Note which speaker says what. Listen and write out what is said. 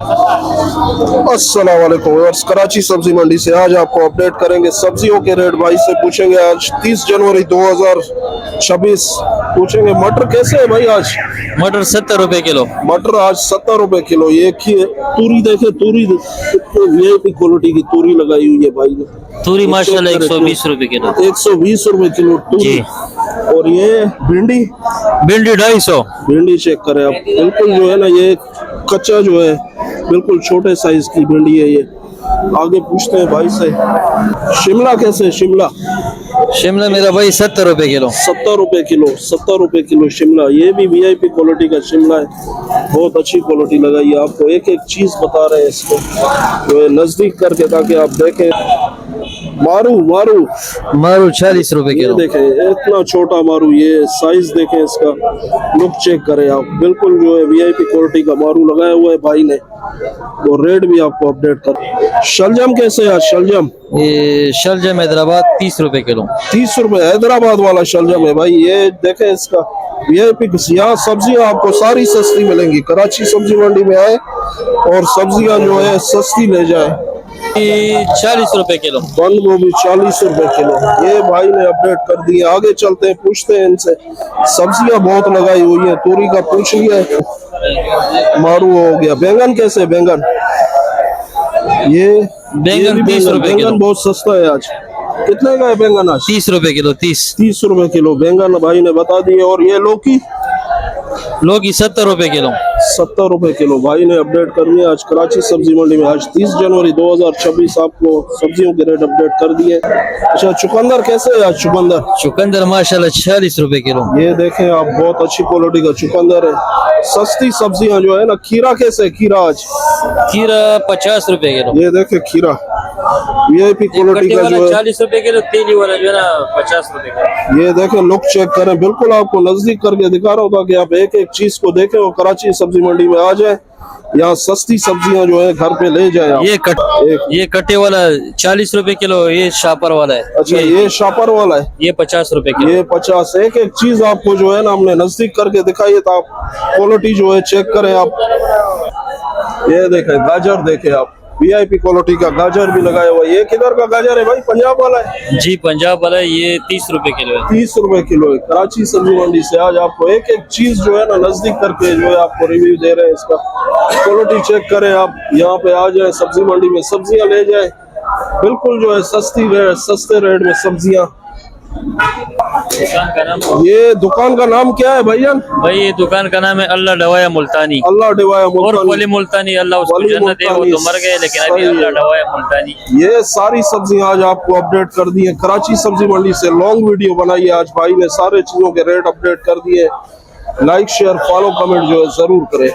Speaker 1: अस्सलाम वालेकुम व्यूअर्स, कराची सब्जी मंडी से आज आपको अपडेट करेंगे सब्जियों के रेट। भाई से पूछेंगे आज 30 जनवरी 2026। पूछेंगे मटर कैसे है भाई आज?
Speaker 2: मटर 70 रुपए किलो।
Speaker 1: मटर आज 70 रुपए किलो। ये तूरी देखे, तूरी वीआईपी क्वालिटी की तूरी लगाई हुई है भाई ने।
Speaker 2: तूरी माशाल्लाह 120 रुपए किलो।
Speaker 1: 120 रुपए किलो तूरी। और ये भिंडी,
Speaker 2: भिंडी 250।
Speaker 1: भिंडी चेक करें आप, बिल्कुल जो है ना ये कच्चा जो है, बिल्कुल छोटे साइज की भिंडी है ये। आगे पूछते हैं भाई से, शिमला कैसे है?
Speaker 2: शिमला मेरा भाई 70 रुपए किलो।
Speaker 1: 70 रुपए किलो। 70 रुपए किलो शिमला। ये भी वीआईपी क्वालिटी का शिमला है, बहुत अच्छी क्वालिटी लगाई है। आपको एक एक चीज बता रहे हैं इसको जो है नजदीक करके, ताकि आप देखें। मारू
Speaker 2: 40 रुपए
Speaker 1: ये
Speaker 2: किलो।
Speaker 1: देखें, इतना छोटा मारू, ये साइज देखें इसका, लुक चेक करें आप। बिल्कुल जो है वीआईपी क्वालिटी का मारू लगाया हुआ है भाई ने। और रेट भी आपको अपडेट कर। शलजम कैसे है? शलजम,
Speaker 2: ये शलजम हैदराबाद 30 रुपए किलो।
Speaker 1: 30 रुपए हैदराबाद वाला शलजम है भाई। ये देखें इसका वीआईपी। यहाँ सब्जियां आपको सारी सस्ती मिलेंगी। कराची सब्जी मंडी में आए और सब्जियां जो है सस्ती ले जाए।
Speaker 2: 40 रुपए किलो।
Speaker 1: बंद गोभी 40 रुपए किलो। ये भाई ने अपडेट कर दिए। आगे चलते हैं, पूछते हैं इनसे। सब्जियां बहुत लगाई हुई है, तूरी का पूछ लिया है, मारू हो गया। बैंगन कैसे है? बैंगन ये
Speaker 2: बैंगन 30 रुपए किलो।
Speaker 1: बैंगन बहुत सस्ता है आज। कितने का है बैंगन आज?
Speaker 2: 30 रुपए किलो।
Speaker 1: 30 रुपए किलो बैंगन भाई ने बता दिए। और ये लौकी,
Speaker 2: लौकी 70 रुपए किलो।
Speaker 1: 70 रुपए किलो भाई ने अपडेट कर दिया। आज कराची सब्जी मंडी में आज 30 जनवरी 2026 आपको सब्जियों के रेट अपडेट कर दिए। अच्छा, चुकंदर कैसे है आज?
Speaker 2: चुकंदर माशाल्लाह 40 रुपए किलो।
Speaker 1: ये देखें आप, बहुत अच्छी क्वालिटी का चुकंदर है। सस्ती सब्जियां जो है ना। खीरा कैसे है? खीरा आज
Speaker 2: खीरा 50 रुपए किलो।
Speaker 1: ये देखे खीरा वीआईपी क्वालिटी का जो है
Speaker 2: 40 रुपए किलो। तेली वाला जो है ना 50 रुपए किलो।
Speaker 1: ये देखें, लुक चेक करें। बिल्कुल आपको नजदीक करके दिखा रहा हूँ ताकि आप एक एक चीज को देखें और कराची सब्जी मंडी में आ जाए। यहाँ सस्ती सब्जियां जो है घर पे ले जाए आप।
Speaker 2: ये कट्टे वाला 40 रुपए किलो। ये शापर वाला है।
Speaker 1: अच्छा, ये शापर वाला है।
Speaker 2: ये 50 रुपए किलो।
Speaker 1: ये 50। एक एक चीज आपको जो है ना हमने नजदीक करके दिखाई है, तो आप क्वालिटी जो है चेक करें आप। ये देखें गाजर, देखें आप, वीआईपी क्वालिटी का गाजर भी लगाया हुआ है। ये किधर का गाजर है भाई? पंजाब वाला है
Speaker 2: जी, पंजाब वाला है। ये 30 रुपए किलो है।
Speaker 1: 30 रुपए किलो है। कराची सब्जी मंडी से आज आपको एक एक चीज जो है ना नजदीक करके जो है आपको रिव्यू दे रहे हैं। इसका क्वालिटी चेक करें आप। यहाँ पे आ जाए सब्जी मंडी में, सब्जियां ले जाए। बिल्कुल जो है सस्ते रेट में सब्जियां। ये दुकान का नाम क्या है भैया?
Speaker 2: भाई ये दुकान का नाम है अल्लाह डवाया मुल्तानी।
Speaker 1: अल्लाह डवाया
Speaker 2: और वली मुल्तानी। अल्लाह उसको जन्नत दे, वो तो मर गए, लेकिन अभी अल्लाह डवाया मुल्तानी।
Speaker 1: ये सारी सब्जियां आज आपको अपडेट कर दी है। कराची सब्जी मंडी से लॉन्ग वीडियो बनाई है आज भाई ने, सारे चीजों के रेट अपडेट कर दिए। लाइक शेयर फॉलो कमेंट जो है जरूर करें।